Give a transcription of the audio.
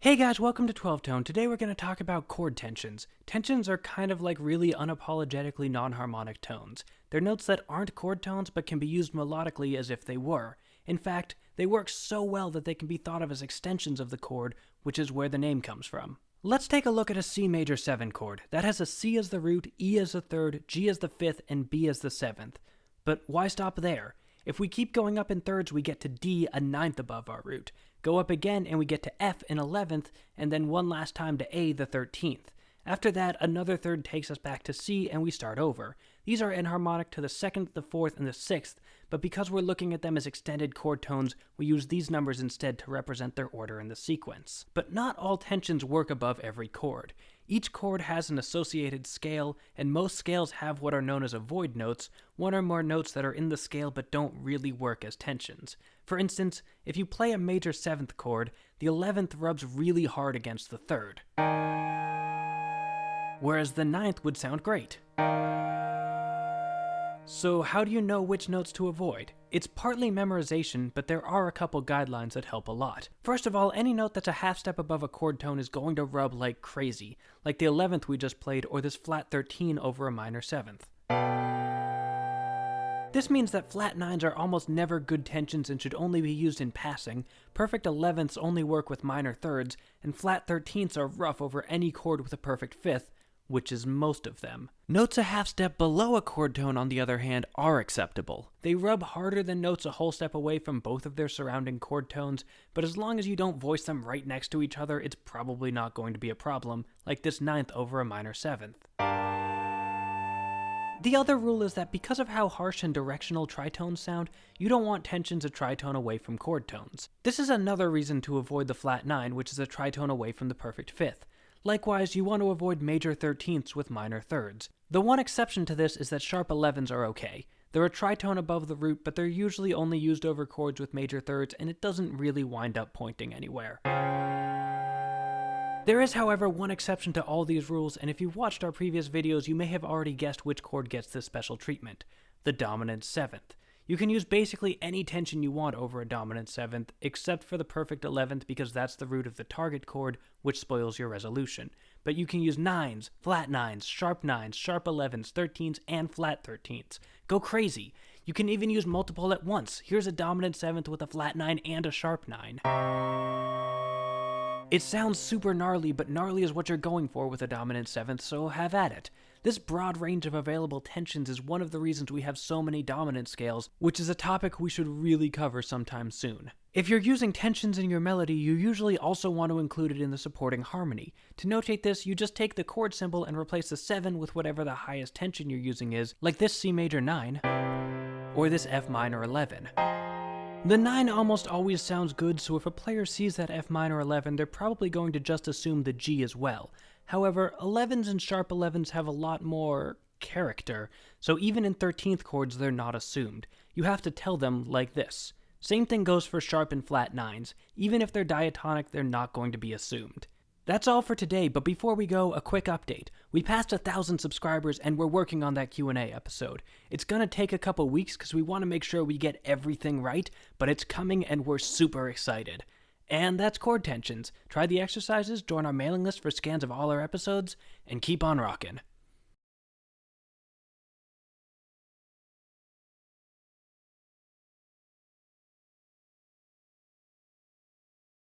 Hey guys, welcome to 12 Tone. Today we're going to talk about chord tensions. Tensions are kind of like really unapologetically non-harmonic tones. They're notes that aren't chord tones but can be used melodically as if they were. In fact, they work so well that they can be thought of as extensions of the chord, which is where the name comes from. Let's take a look at a C major 7 chord. That has a C as the root, E as the third, G as the fifth, and B as the seventh. But why stop there? If we keep going up in thirds, we get to D, a ninth above our root. Go up again and we get to F, an 11th, and then one last time to A, the 13th. After that, another third takes us back to C and we start over. These are enharmonic to the 2nd, the 4th, and the 6th, but because we're looking at them as extended chord tones, we use these numbers instead to represent their order in the sequence. But not all tensions work above every chord. Each chord has an associated scale, and most scales have what are known as avoid notes, one or more notes that are in the scale but don't really work as tensions. For instance, if you play a major 7th chord, the 11th rubs really hard against the 3rd, whereas the 9th would sound great. So how do you know which notes to avoid? It's partly memorization, but there are a couple guidelines that help a lot. First of all, any note that's a half step above a chord tone is going to rub like crazy, like the 11th we just played or this flat 13 over a minor 7th. This means that flat 9s are almost never good tensions and should only be used in passing, perfect 11ths only work with minor 3rds, and flat 13ths are rough over any chord with a perfect 5th, which is most of them. Notes a half step below a chord tone, on the other hand, are acceptable. They rub harder than notes a whole step away from both of their surrounding chord tones, but as long as you don't voice them right next to each other, it's probably not going to be a problem, like this 9th over a minor 7th. The other rule is that because of how harsh and directional tritones sound, you don't want tensions a tritone away from chord tones. This is another reason to avoid the flat 9, which is a tritone away from the perfect 5th. Likewise, you want to avoid major 13ths with minor 3rds. The one exception to this is that sharp 11s are okay. They're a tritone above the root, but they're usually only used over chords with major 3rds, and it doesn't really wind up pointing anywhere. There is, however, one exception to all these rules, and if you've watched our previous videos, you may have already guessed which chord gets this special treatment: the dominant 7th. You can use basically any tension you want over a dominant 7th, except for the perfect 11th because that's the root of the target chord, which spoils your resolution. But you can use 9s, flat 9s, sharp 11s, 13s, and flat 13s. Go crazy! You can even use multiple at once. Here's a dominant 7th with a flat 9 and a sharp 9. It sounds super gnarly, but gnarly is what you're going for with a dominant 7th, so have at it. This broad range of available tensions is one of the reasons we have so many dominant scales, which is a topic we should really cover sometime soon. If you're using tensions in your melody, you usually also want to include it in the supporting harmony. To notate this, you just take the chord symbol and replace the 7 with whatever the highest tension you're using is, like this C major 9, or this F minor 11. The 9 almost always sounds good, so if a player sees that F minor 11, they're probably going to just assume the G as well. However, 11s and sharp 11s have a lot more character, so even in 13th chords they're not assumed. You have to tell them like this. Same thing goes for sharp and flat 9s. Even if they're diatonic, they're not going to be assumed. That's all for today, but before we go, a quick update. We passed 1,000 subscribers and we're working on that Q&A episode. It's gonna take a couple weeks because we want to make sure we get everything right, but it's coming and we're super excited. And that's chord tensions. Try the exercises, join our mailing list for scans of all our episodes, and keep on rockin'.